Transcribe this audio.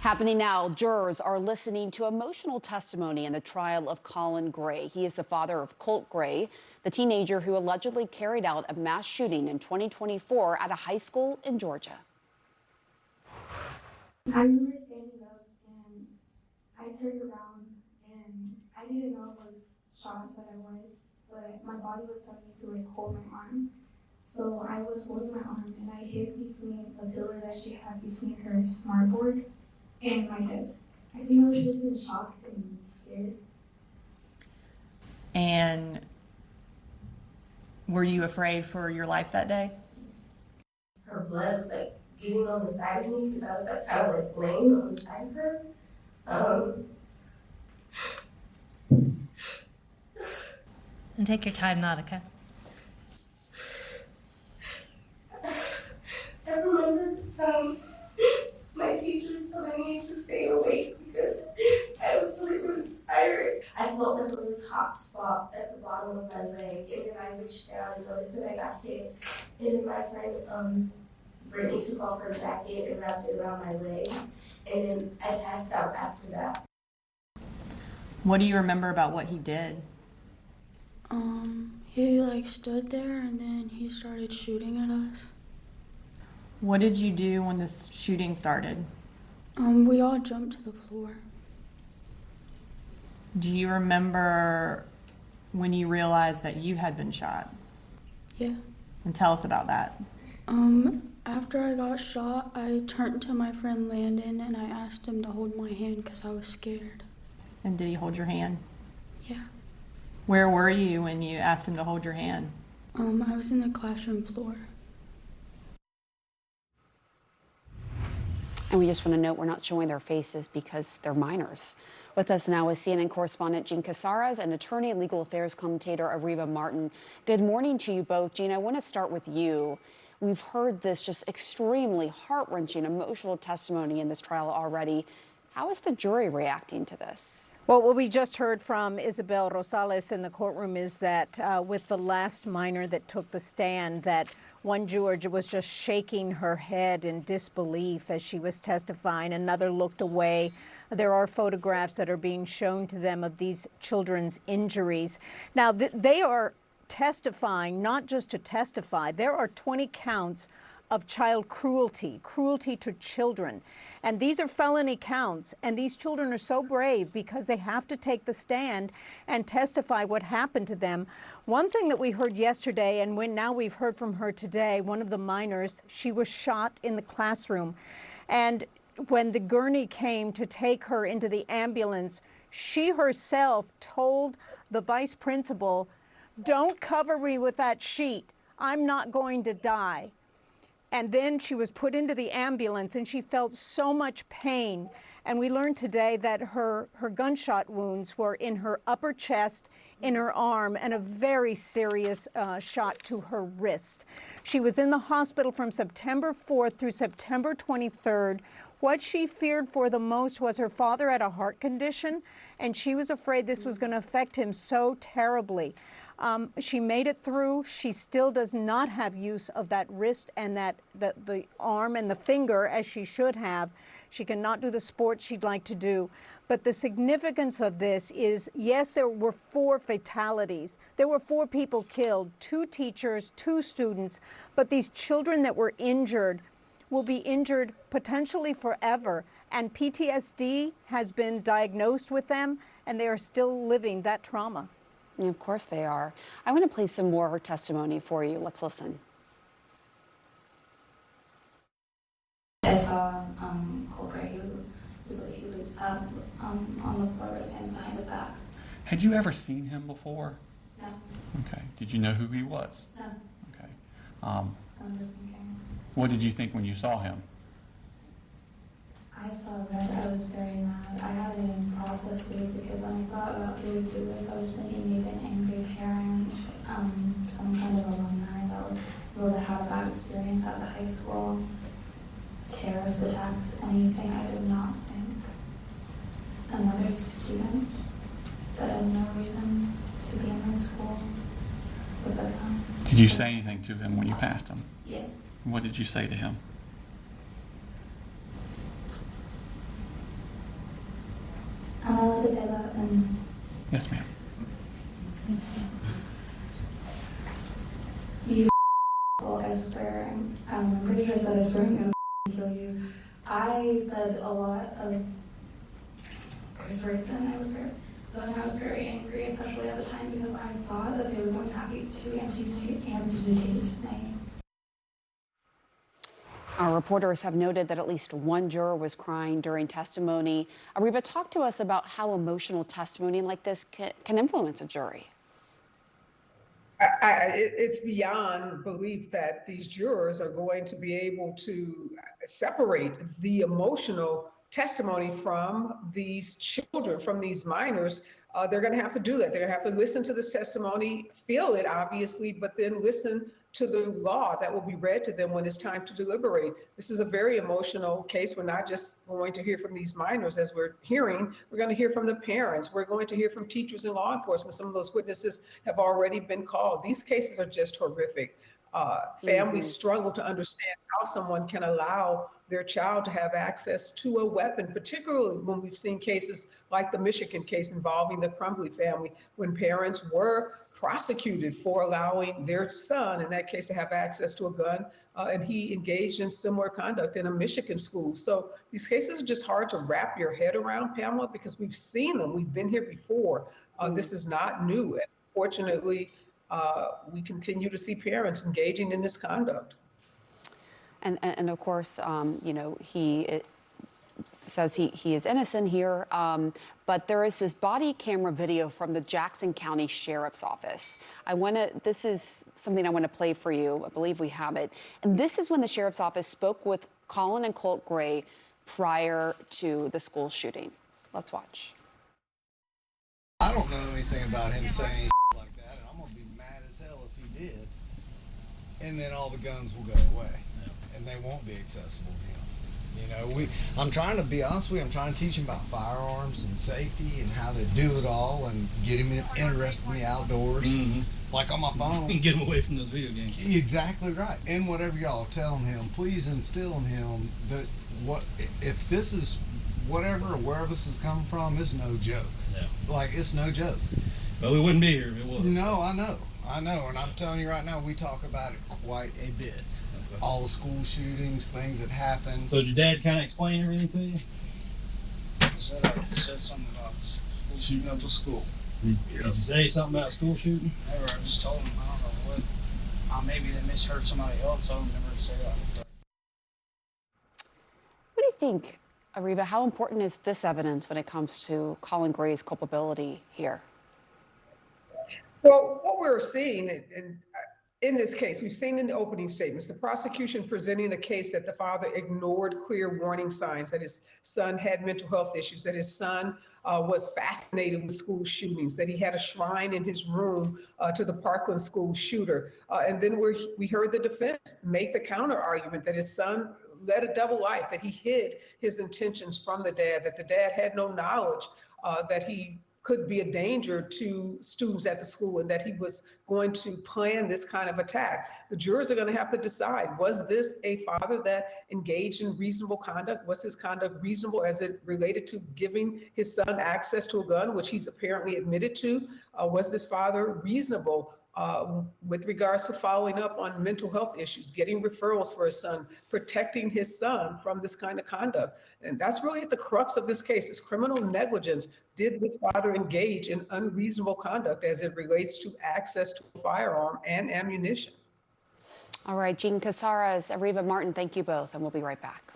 Happening now, jurors are listening to emotional testimony in the trial of Colin Gray. He is the father of Colin Gray, the teenager who allegedly carried out a mass shooting in 2024 at a high school in Georgia. I remember standing up and I turned around and I didn't know it was shot that I was, but my body was telling me to hold my arm. So I was holding my arm and I hid between the pillar that she had between her smartboard and my desk. I think I was just in shock and scared. And were you afraid for your life that day? Her blood was getting on the side of me because I was kind of laying on the side of her. And take your time, Nautica. I remember my teacher telling me to stay awake because I was really tired. I felt a really hot spot at the bottom of my leg, and then I reached down and noticed that I got hit. And then my friend Brittany took off her jacket and wrapped it around my leg, and then I passed out after that. What do you remember about what he did? He stood there and then he started shooting at us. What did you do when the shooting started? We all jumped to the floor. Do you remember when you realized that you had been shot? Yeah. And tell us about that. After I got shot, I turned to my friend Landon and I asked him to hold my hand because I was scared. And did he hold your hand? Yeah. Where were you when you asked him to hold your hand? I was in the classroom floor. And we just want to note we're not showing their faces because they're minors. With us now is CNN correspondent Jean Casares and attorney and legal affairs commentator Areva Martin. Good morning to you both. Jean, I want to start with you. We've heard this just extremely heart-wrenching, emotional testimony in this trial already. How is the jury reacting to this? Well, what we just heard from Isabel Rosales in the courtroom is that with the last minor that took the stand, that one juror was just shaking her head in disbelief as she was testifying. Another looked away. There are photographs that are being shown to them of these children's injuries. Now, they are testifying not just to testify. There are 20 counts of child cruelty, cruelty to children. And these are felony counts, and these children are so brave because they have to take the stand and testify what happened to them. One thing that we heard yesterday, and now we've heard from her today, one of the minors, she was shot in the classroom. And when the gurney came to take her into the ambulance, she herself told the vice principal, "Don't cover me with that sheet. I'm not going to die." And then she was put into the ambulance and she felt so much pain. And we learned today that her gunshot wounds were in her upper chest, in her arm, and a very serious shot to her wrist. She was in the hospital from September 4th through September 23rd. What she feared for the most was her father had a heart condition, and she was afraid this was going to affect him so terribly. She made it through. She still does not have use of that wrist and the arm and the finger as she should have. She cannot do the sports she'd like to do. But the significance of this is, yes, there were 4 fatalities. There were 4 people killed, 2 teachers, 2 students. But these children that were injured will be injured potentially forever. And PTSD has been diagnosed with them, and they are still living that trauma. And of course they are. I want to play some more testimony for you. Let's listen. I saw Colin Gray. He was up on the floor with his hands behind his back. Had you ever seen him before? No. Okay. Did you know who he was? No. Okay. Thinking. What did you think when you saw him? I saw red. I was very mad. I hadn't even processed these because when I thought about who would do this, I was thinking maybe an angry parent, some kind of alumni that had a bad experience at the high school, terrorist attacks, anything. I did not think another student that had no reason to be in my school would have come. Did you say anything to him when you passed him? Yes. What did you say to him? And Yes, ma'am. you Esper, I'm pretty sure I said Esper, I'm gonna kill you. I said a lot of curse words and I was very angry, especially at the time, because I thought that they were going to have to amputate me. Our reporters have noted that at least one juror was crying during testimony. Areva, talk to us about how emotional testimony like this can influence a jury. It's beyond belief that these jurors are going to be able to separate the emotional testimony from these children, from these minors. They're going to have to do that. They're going to have to listen to this testimony, feel it, obviously, but then listen to the law that will be read to them when it's time to deliberate. This is a very emotional case. We're not just going to hear from these minors as we're hearing, we're going to hear from the parents. We're going to hear from teachers and law enforcement. Some of those witnesses have already been called. These cases are just horrific. Families struggle to understand how someone can allow their child to have access to a weapon, particularly when we've seen cases like the Michigan case involving the Crumbly family, when parents were prosecuted for allowing their son, in that case, to have access to a gun, and he engaged in similar conduct in a Michigan school. So these cases are just hard to wrap your head around, Pamela, because we've seen them. We've been here before. This is not new. And fortunately, we continue to see parents engaging in this conduct. And of course, you know, he says he is innocent here, but there is this body camera video from the Jackson County Sheriff's Office. This is something I want to play for you. I believe we have it. And this is when the Sheriff's Office spoke with Colin and Colin Gray prior to the school shooting. Let's watch. I don't know anything about him saying like that, and I'm going to be mad as hell if he did. And then all the guns will go away, and they won't be accessible to him. You know, I'm trying to be honest with you, I'm trying to teach him about firearms and safety and how to do it all and get him interested in the outdoors. Like on my phone. Get him away from those video games. Exactly right. And whatever y'all telling him, please instill in him that if this is whatever or wherever this is coming from, it's no joke. Yeah. Like, it's no joke. But we wouldn't be here if it was. No, I know. And I'm telling you right now, we talk about it quite a bit. All the school shootings, things that happen. So did your dad kind of explain everything to you? He said something about shooting up a school. Did you say something about school shooting? Never. I just told him, I don't know what. Maybe they misheard somebody else. I would never say that. What do you think, Areva? How important is this evidence when it comes to Colin Gray's culpability here? Well, what we're seeing in this case, we've seen in the opening statements, the prosecution presenting a case that the father ignored clear warning signs that his son had mental health issues, that his son was fascinated with school shootings, that he had a shrine in his room to the Parkland school shooter. And then we heard the defense make the counter argument that his son led a double life, that he hid his intentions from the dad, that the dad had no knowledge that he could be a danger to students at the school and that he was going to plan this kind of attack. The jurors are going to have to decide, was this a father that engaged in reasonable conduct? Was his conduct reasonable as it related to giving his son access to a gun, which he's apparently admitted to? Was this father reasonable with regards to following up on mental health issues, getting referrals for his son, protecting his son from this kind of conduct? And that's really at the crux of this case, is criminal negligence. Did this father engage in unreasonable conduct as it relates to access to a firearm and ammunition? All right, Jean Casares, Areva Martin, thank you both, and we'll be right back.